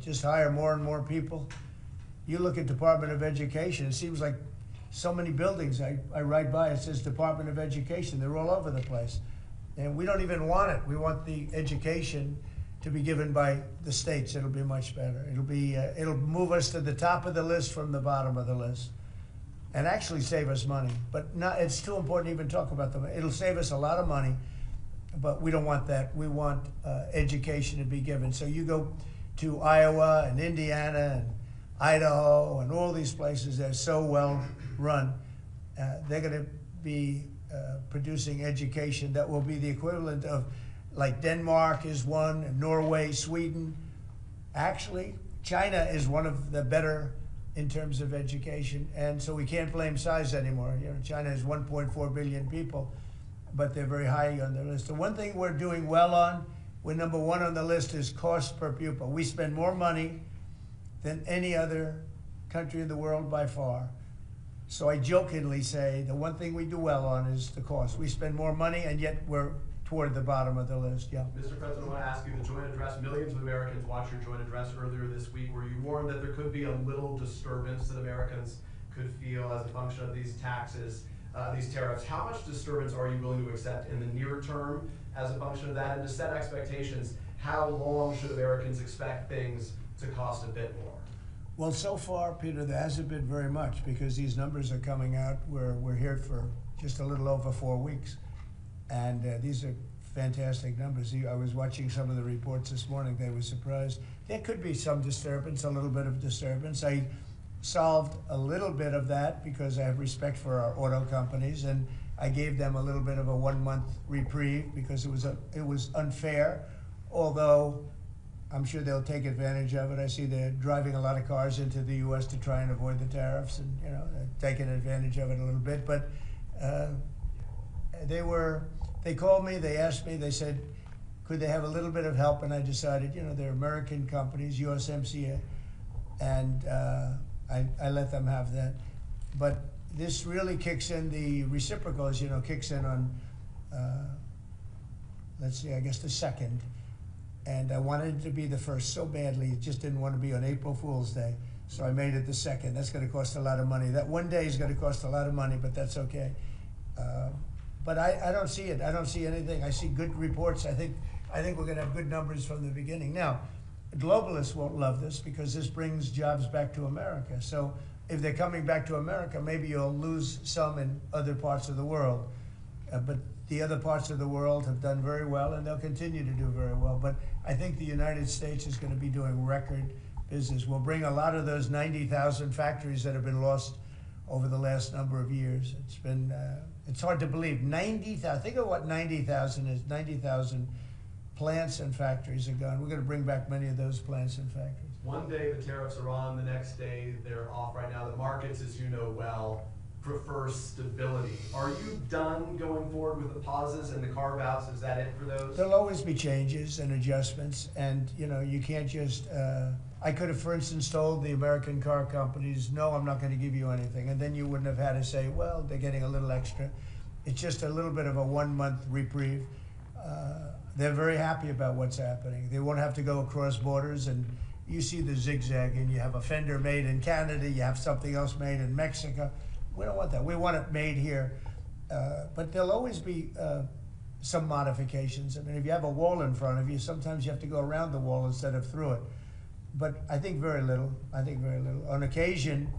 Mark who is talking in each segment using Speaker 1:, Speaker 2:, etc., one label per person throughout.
Speaker 1: just hire more and more people. You look at Department of Education, it seems like so many buildings I ride by, it says Department of Education. They're all over the place. And we don't even want it. We want the education to be given by the states. It'll be much better. It'll move us to the top of the list from the bottom of the list, and actually save us money. But not, it's too important to even talk about them. It'll save us a lot of money, but we don't want that. We want education to be given. So you go to Iowa and Indiana and Idaho and all these places that are so well run, they're going to be producing education that will be the equivalent of, like Denmark is one, and Norway, Sweden. Actually, China is one of the better in terms of education, and so we can't blame size anymore. You know, China has 1.4 billion people, but they're very high on their list. The one thing we're doing well on, we're number one on the list, is cost per pupil. We spend more money than any other country in the world by far. So I jokingly say the one thing we do well on is the cost. We spend more money, and yet we're toward the bottom of the list. Yeah.
Speaker 2: Mr. President, I want to ask you, the joint address, millions of Americans watched your joint address earlier this week, where you warned that there could be a little disturbance that Americans could feel as a function of these taxes, these tariffs. How much disturbance are you willing to accept in the near term as a function of that? And to set expectations, how long should Americans expect things to cost a bit more?
Speaker 1: Well, so far, Peter, there hasn't been very much, because these numbers are coming out. We're here for just a little over 4 weeks. And these are fantastic numbers. I was watching some of the reports this morning. They were surprised. There could be some disturbance, a little bit of disturbance. I solved a little bit of that because I have respect for our auto companies, and I gave them a little bit of a 1-month reprieve because it was unfair, although I'm sure they'll take advantage of it. I see they're driving a lot of cars into the U.S. to try and avoid the tariffs, and they're taking advantage of it a little bit. But they called me, they asked me, they said, could they have a little bit of help? And I decided, they're American companies, USMCA, and I let them have that. But this really kicks in, the reciprocals, kicks in on, let's see, I guess the 2nd. And I wanted it to be the 1st so badly, it just didn't want to be on April Fool's Day. So I made it the 2nd. That's going to cost a lot of money. That one day is going to cost a lot of money, but that's okay. But I don't see it. I don't see anything. I see good reports. I think we're going to have good numbers from the beginning. Now, globalists won't love this because this brings jobs back to America. So if they're coming back to America, maybe you'll lose some in other parts of the world. But the other parts of the world have done very well, and they'll continue to do very well. But I think the United States is going to be doing record business. We'll bring a lot of those 90,000 factories that have been lost over the last number of years. It's been, it's hard to believe. 90,000, think of what 90,000 is. 90,000 plants and factories are gone. We're going to bring back many of those plants and factories.
Speaker 2: One day the tariffs are on, the next day they're off. Right now the markets, as you know well, prefer stability. Are you done going forward with the pauses and the carve-outs? Is that it for those?
Speaker 1: There'll always be changes and adjustments, and you can't just, I could have, for instance, told the American car companies, no, I'm not going to give you anything, and then you wouldn't have had to say, well, they're getting a little extra. It's just a little bit of a 1-month reprieve. They're very happy about what's happening. They won't have to go across borders, and you see the zigzagging. You have a fender made in Canada, you have something else made in Mexico. We don't want that. We want it made here. But there'll always be some modifications. I mean, if you have a wall in front of you, sometimes you have to go around the wall instead of through it. But I think very little. I think very little. On occasion,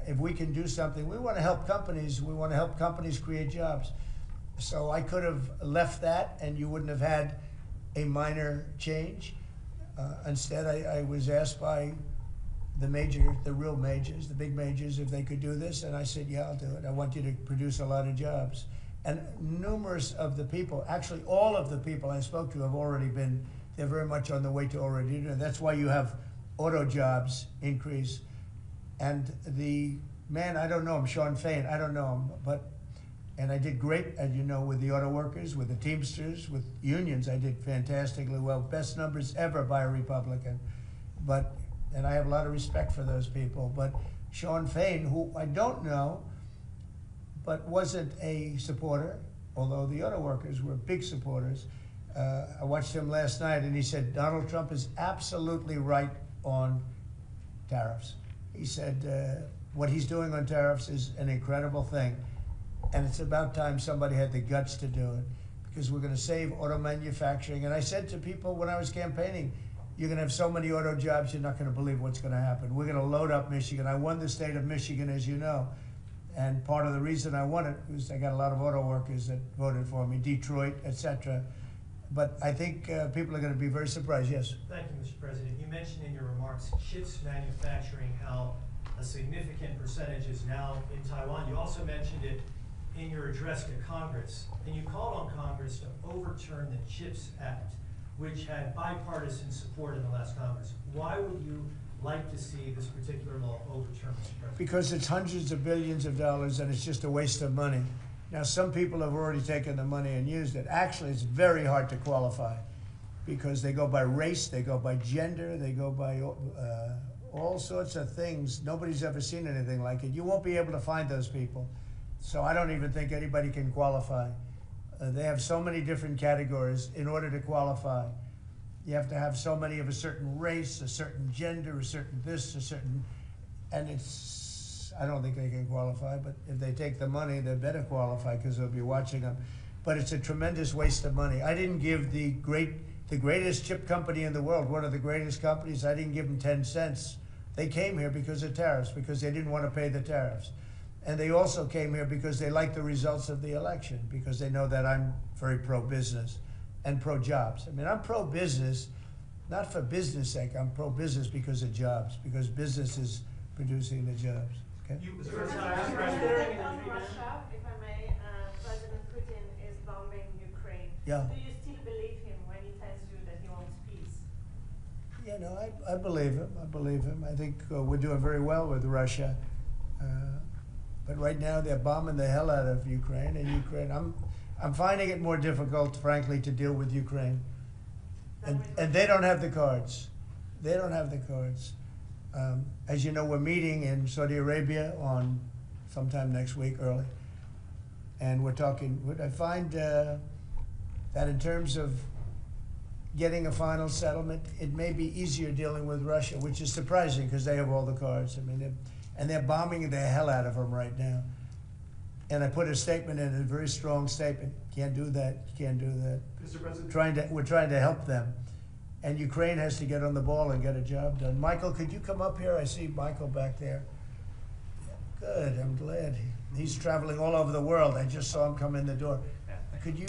Speaker 1: if we can do something, we want to help companies. We want to help companies create jobs. So I could have left that, and you wouldn't have had a minor change. Instead, I was asked by the real majors, the big majors, if they could do this, and I said, yeah, I'll do it. I want you to produce a lot of jobs. And numerous of the people, actually all of the people I spoke to have already been, they're very much on the way to already doing it. That's why you have auto jobs increase. And the man, I don't know him, Sean Fain, I don't know him, and I did great, as you know, with the auto workers, with the Teamsters, with unions, I did fantastically well. Best numbers ever by a Republican. And I have a lot of respect for those people. But Sean Fain, who I don't know, but wasn't a supporter, although the auto workers were big supporters. I watched him last night, and he said, Donald Trump is absolutely right on tariffs. He said what he's doing on tariffs is an incredible thing, and it's about time somebody had the guts to do it, because we're going to save auto manufacturing. And I said to people when I was campaigning, you're going to have so many auto jobs, you're not going to believe what's going to happen. We're going to load up Michigan. I won the state of Michigan, as you know. And part of the reason I won it was I got a lot of auto workers that voted for me, Detroit, etc. But I think people are going to be very surprised. Yes?
Speaker 3: Thank you, Mr. President. You mentioned in your remarks chips manufacturing, how a significant percentage is now in Taiwan. You also mentioned it in your address to Congress. And you called on Congress to overturn the CHIPS Act, which had bipartisan support in the last Congress. Why would you like to see this particular law overturned, Mr. President?
Speaker 1: Because it's hundreds of billions of dollars and it's just a waste of money. Now, some people have already taken the money and used it. Actually, it's very hard to qualify because they go by race, they go by gender, they go by all sorts of things. Nobody's ever seen anything like it. You won't be able to find those people. So I don't even think anybody can qualify. They have so many different categories in order to qualify. You have to have so many of a certain race, a certain gender, a certain this, a certain, and it's, I don't think they can qualify, but if they take the money, they better qualify because they'll be watching them. But it's a tremendous waste of money. I didn't give the greatest chip company in the world, one of the greatest companies, I didn't give them 10 cents. They came here because of tariffs, because they didn't want to pay the tariffs. And they also came here because they like the results of the election, because they know that I'm very pro-business and pro-jobs. I mean, I'm pro-business, not for business sake. I'm pro-business because of jobs, because business is producing the jobs. Okay?
Speaker 4: On Russia, if I may, President Putin is bombing Ukraine.
Speaker 1: Yeah.
Speaker 4: Do you still believe him when he tells you that he wants peace?
Speaker 1: Yeah, no, I believe him. I believe him. I think we're doing very well with Russia. But right now they're bombing the hell out of Ukraine, and Ukraine. I'm finding it more difficult, frankly, to deal with Ukraine, and they don't have the cards. They don't have the cards. As you know, we're meeting in Saudi Arabia on sometime next week, early, and we're talking. I find that in terms of getting a final settlement, it may be easier dealing with Russia, which is surprising because they have all the cards. I mean. And they're bombing the hell out of them right now. And I put a statement in, a very strong statement. Can't do that, you can't do that.
Speaker 2: Mr. President.
Speaker 1: We're trying to help them. And Ukraine has to get on the ball and get a job done. Michael, could you come up here? I see Michael back there. Good, I'm glad. He's traveling all over the world. I just saw him come in the door. Could you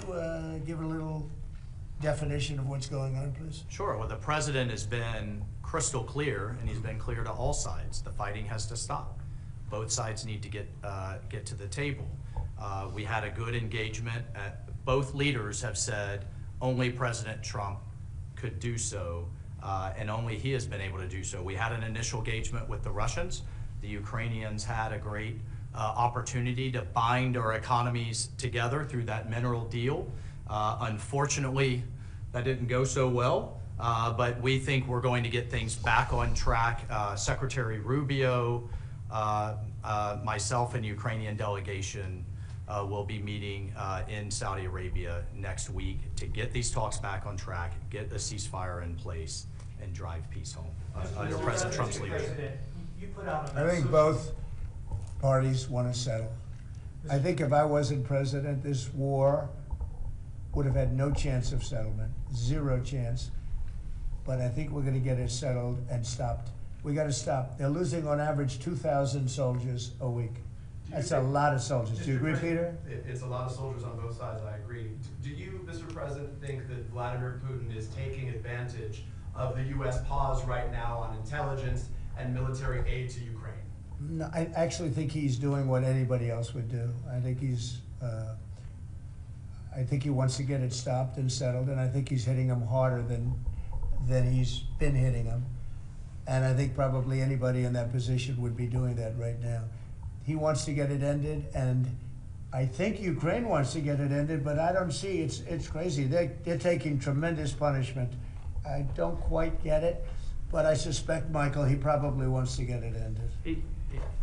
Speaker 1: give a little definition of what's going on, please?
Speaker 5: Sure. Well, the president has been crystal clear, and he's been clear to all sides. The fighting has to stop. Both sides need to get to the table. We had a good engagement. Both leaders have said only President Trump could do so, and only he has been able to do so. We had an initial engagement with the Russians. The Ukrainians had a great opportunity to bind our economies together through that mineral deal. Unfortunately, that didn't go so well. But we think we're going to get things back on track. Secretary Rubio, myself and Ukrainian delegation will be meeting in Saudi Arabia next week to get these talks back on track, get a ceasefire in place, and drive peace home under President Trump's leadership.
Speaker 1: I think both parties want to settle. I think if I wasn't president, this war would have had no chance of settlement, zero chance. But I think we're going to get it settled and stopped. We got to stop. They're losing on average 2,000 soldiers a week. That's a lot of soldiers. Do you agree, Peter?
Speaker 2: It's a lot of soldiers on both sides, I agree. Do you, Mr. President, think that Vladimir Putin is taking advantage of the U.S. pause right now on intelligence and military aid to Ukraine?
Speaker 1: No, I actually think he's doing what anybody else would do. I think he wants to get it stopped and settled, and I think he's hitting them harder than he's been hitting them. And I think probably anybody in that position would be doing that right now. He wants to get it ended, and I think Ukraine wants to get it ended, but I don't see, it's crazy. They're taking tremendous punishment. I don't quite get it, but I suspect, Michael, he probably wants to get it ended.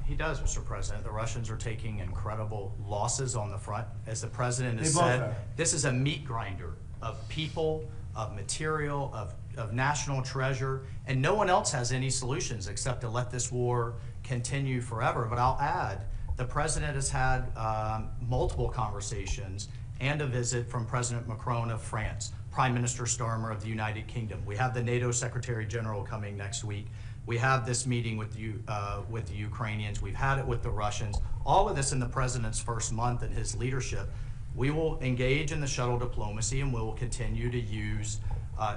Speaker 5: He does, Mr. President. The Russians are taking incredible losses on the front. As the president has said, this is a meat grinder of people, of material, of national treasure, and no one else has any solutions except to let this war continue forever. But I'll add, the president has had multiple conversations and a visit from President Macron of France, Prime Minister Starmer of the United Kingdom. We have the NATO Secretary General coming next week. We have this meeting with the Ukrainians. We've had it with the Russians. All of this in the president's first month in his leadership. We will engage in the shuttle diplomacy, and we will continue to use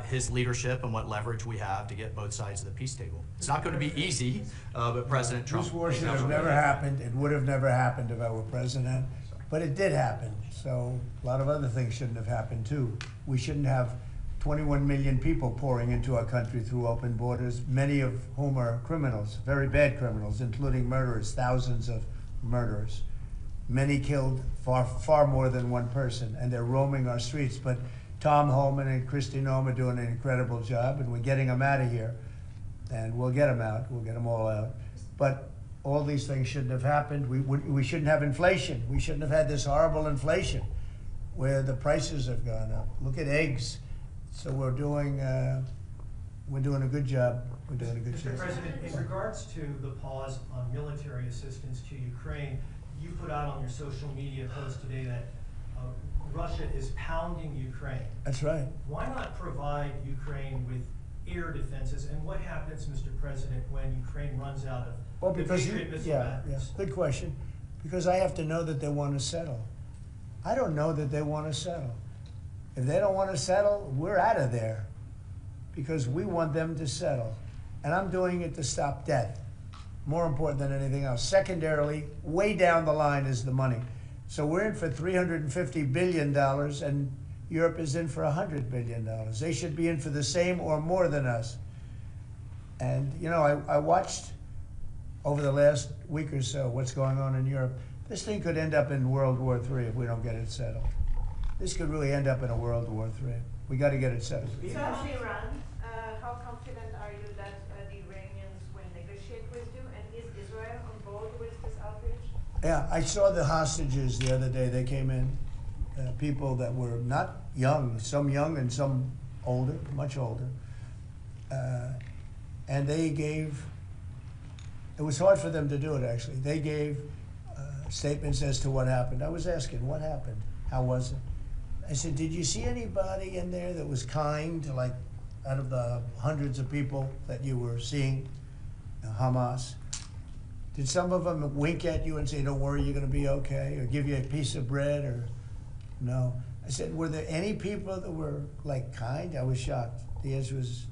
Speaker 5: his leadership and what leverage we have to get both sides of the peace table. It's not going to be easy, but President Trump.
Speaker 1: This war should have never happened. It would have never happened if I were president, but it did happen. So a lot of other things shouldn't have happened too. We shouldn't have 21 million people pouring into our country through open borders, many of whom are criminals, very bad criminals, including murderers, thousands of murderers. Many killed, far more than one person, and they're roaming our streets. But Tom Holman and Kristi Noem are doing an incredible job, and we're getting them out of here. And we'll get them out. We'll get them all out. But all these things shouldn't have happened. We shouldn't have inflation. We shouldn't have had this horrible inflation where the prices have gone up. Look at eggs. So we're doing a good job. We're doing a good
Speaker 3: Mr.
Speaker 1: job.
Speaker 3: President, in regards to the pause on military assistance to Ukraine, you put out on your social media post today that Russia is pounding Ukraine.
Speaker 1: That's right.
Speaker 3: Why not provide Ukraine with air defenses? And what happens, Mr. President, when Ukraine runs out of
Speaker 1: Well, because
Speaker 3: Patriot missile
Speaker 1: yeah,
Speaker 3: batteries?
Speaker 1: good question. Because I have to know that they want to settle. I don't know that they want to settle. If they don't want to settle, we're out of there because we want them to settle. And I'm doing it to stop death, more important than anything else. Secondarily, way down the line is the money. So we're in for $350 billion and Europe is in for $100 billion. They should be in for the same or more than us. And, you know, I watched over the last week or so what's going on in Europe. This thing could end up in World War III if we don't get it settled. This could really end up in a World War III. We got to get it settled.
Speaker 4: So on Iran, how confident are you that the Iranians will negotiate with you? And is Israel on board with this outreach?
Speaker 1: Yeah, I saw the hostages the other day. They came in, people that were not young and some older, much older. And they gave, it was hard for them to do it actually. They gave statements as to what happened. I was asking, what happened? How was it? I said, did you see anybody in there that was kind, like out of the hundreds of people that you were seeing, Hamas? Did some of them wink at you and say, don't worry, you're going to be okay, or give you a piece of bread, or no? I said, were there any people that were like kind? I was shocked. The answer was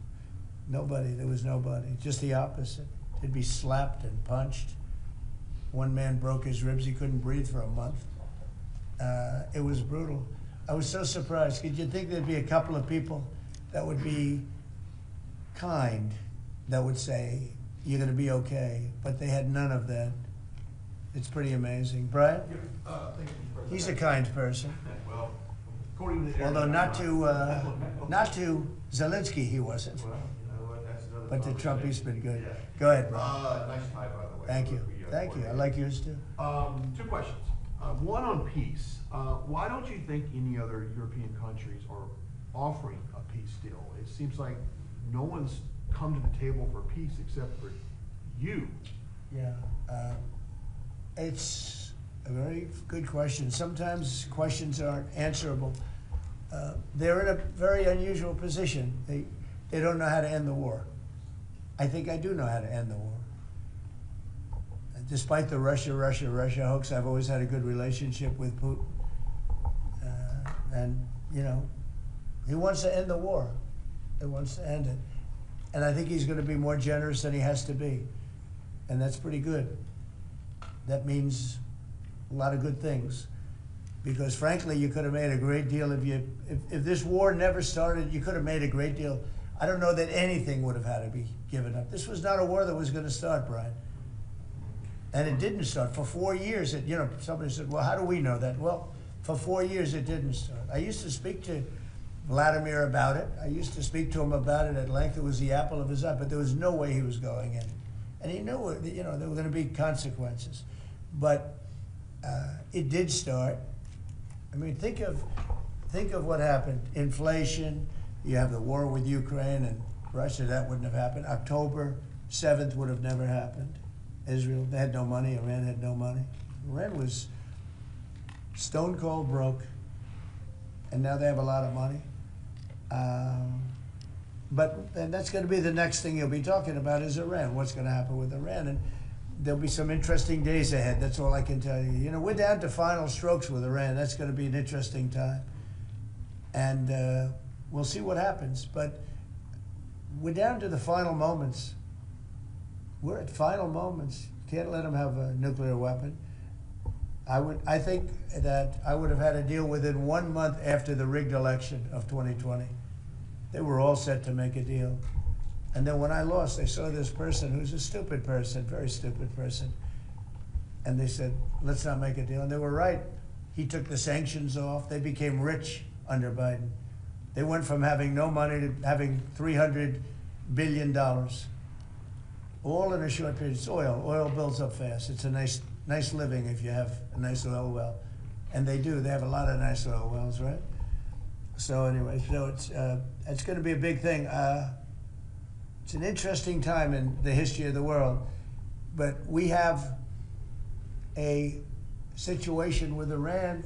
Speaker 1: nobody. There was nobody. Just the opposite. They'd be slapped and punched. One man broke his ribs. He couldn't breathe for a month. It was brutal. I was so surprised. Could you think there'd be a couple of people that would be kind, that would say, you're going to be okay, but they had none of that. It's pretty amazing. Brian?
Speaker 6: Thank you, President.
Speaker 1: He's a kind person.
Speaker 6: Well, according to the
Speaker 1: Although not to Zelensky he wasn't.
Speaker 6: Well, you know what, that's another
Speaker 1: But to Trump he's
Speaker 6: conversation.
Speaker 1: been good.
Speaker 6: Yeah.
Speaker 1: Go ahead, Brian.
Speaker 6: Nice tie, by the way.
Speaker 1: Thank you.
Speaker 6: We,
Speaker 1: Thank you. I
Speaker 6: coordinated.
Speaker 1: like yours too.
Speaker 6: Two questions. One on peace. Why don't you think any other European countries are offering a peace deal? It seems like no one's come to the table for peace except for you.
Speaker 1: Yeah. It's a very good question. Sometimes questions aren't answerable. They're in a very unusual position. They don't know how to end the war. I think I do know how to end the war. Despite the Russia hoax, I've always had a good relationship with Putin. And, you know, he wants to end the war. He wants to end it. And I think he's going to be more generous than he has to be. And that's pretty good. That means a lot of good things. Because frankly, you could have made a great deal if this war never started, you could have made a great deal. I don't know that anything would have had to be given up. This was not a war that was going to start, Brian. And it didn't start. For 4 years, somebody said, well, how do we know that? Well, for 4 years, it didn't start. I used to speak to Vladimir about it. I used to speak to him about it at length. It was the apple of his eye, but there was no way he was going in. And he knew, there were going to be consequences. But it did start. I mean, think of what happened. Inflation, You have the war with Ukraine and Russia, that wouldn't have happened. October 7th would have never happened. Israel, they had no money, Iran had no money. Iran was stone cold broke, and now they have a lot of money. And that's going to be the next thing you'll be talking about is Iran. What's going to happen with Iran? And there'll be some interesting days ahead. That's all I can tell you. You know, we're down to final strokes with Iran. That's going to be an interesting time. And we'll see what happens. But we're down to the final moments. We're at final moments. Can't let them have a nuclear weapon. I think that I would have had a deal within 1 month after the rigged election of 2020. They were all set to make a deal. And then when I lost, they saw this person who's a stupid person, very stupid person. And they said, let's not make a deal. And they were right. He took the sanctions off. They became rich under Biden. They went from having no money to having $300 billion. All in a short period. It's oil. Oil builds up fast. It's a nice living if you have a nice oil well. And they do. They have a lot of nice oil wells, right? So anyway, it's going to be a big thing. It's an interesting time in the history of the world, but we have a situation with Iran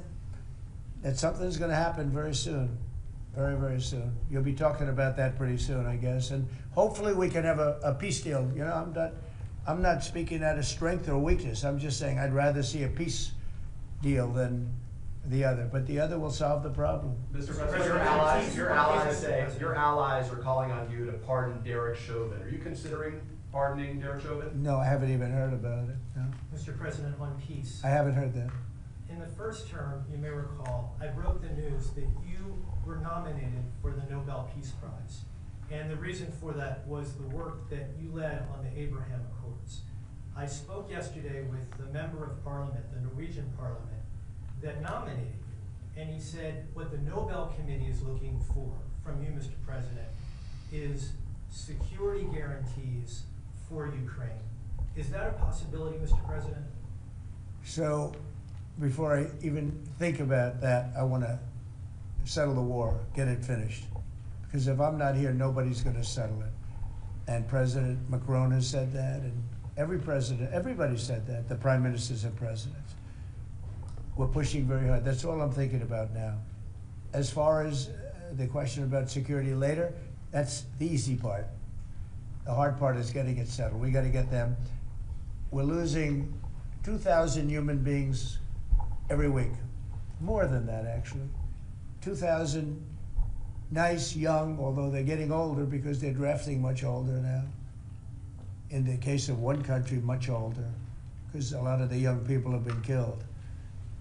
Speaker 1: that something's going to happen very soon, very, very soon. You'll be talking about that pretty soon, I guess, and hopefully we can have a peace deal. You know, I'm not speaking out of strength or weakness. I'm just saying I'd rather see a peace deal than the other, but the other will solve the problem.
Speaker 2: Mr. President, your allies are calling on you to pardon Derek Chauvin. Are you considering pardoning Derek Chauvin?
Speaker 1: No, I haven't even heard about it. No.
Speaker 3: Mr. President, on peace.
Speaker 1: I haven't heard that.
Speaker 3: In the first term, you may recall, I broke the news that you were nominated for the Nobel Peace Prize. And the reason for that was the work that you led on the Abraham Accords. I spoke yesterday with the member of parliament, the Norwegian parliament, that nominated you. And he said, what the Nobel Committee is looking for from you, Mr. President, is security guarantees for Ukraine. Is that a possibility, Mr. President?
Speaker 1: So, before I even think about that, I want to settle the war, get it finished. Because if I'm not here, nobody's going to settle it. And President Macron has said that, and everybody said that, the prime ministers and presidents. We're pushing very hard. That's all I'm thinking about now. As far as the question about security later, that's the easy part. The hard part is getting it settled. We got to get them. We're losing 2,000 human beings every week. More than that, actually. 2,000 nice, young, although they're getting older because they're drafting much older now. In the case of one country, much older, because a lot of the young people have been killed.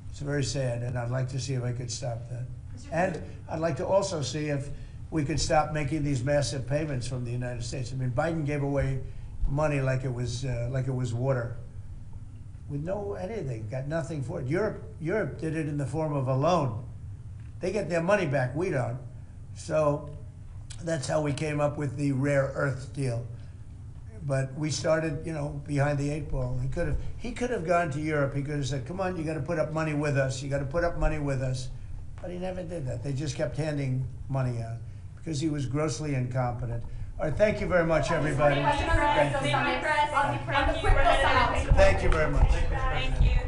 Speaker 1: It's very sad, and I'd like to see if I could stop that. And I'd like to also see if we could stop making these massive payments from the United States. I mean, Biden gave away money like it was water, with no anything, got nothing for it. Europe did it in the form of a loan. They get their money back, we don't. So that's how we came up with the rare earth deal. But we started, you know, behind the 8 ball. He could have gone to Europe. He could have said, come on, you got to put up money with us. You got to put up money with us. But he never did that. They just kept handing money out because he was grossly incompetent. All right, thank you very much, everybody. Thank you.
Speaker 4: On the crypto side.
Speaker 1: Thank you very much.
Speaker 3: Thank you, Mr. President.
Speaker 4: Thank you.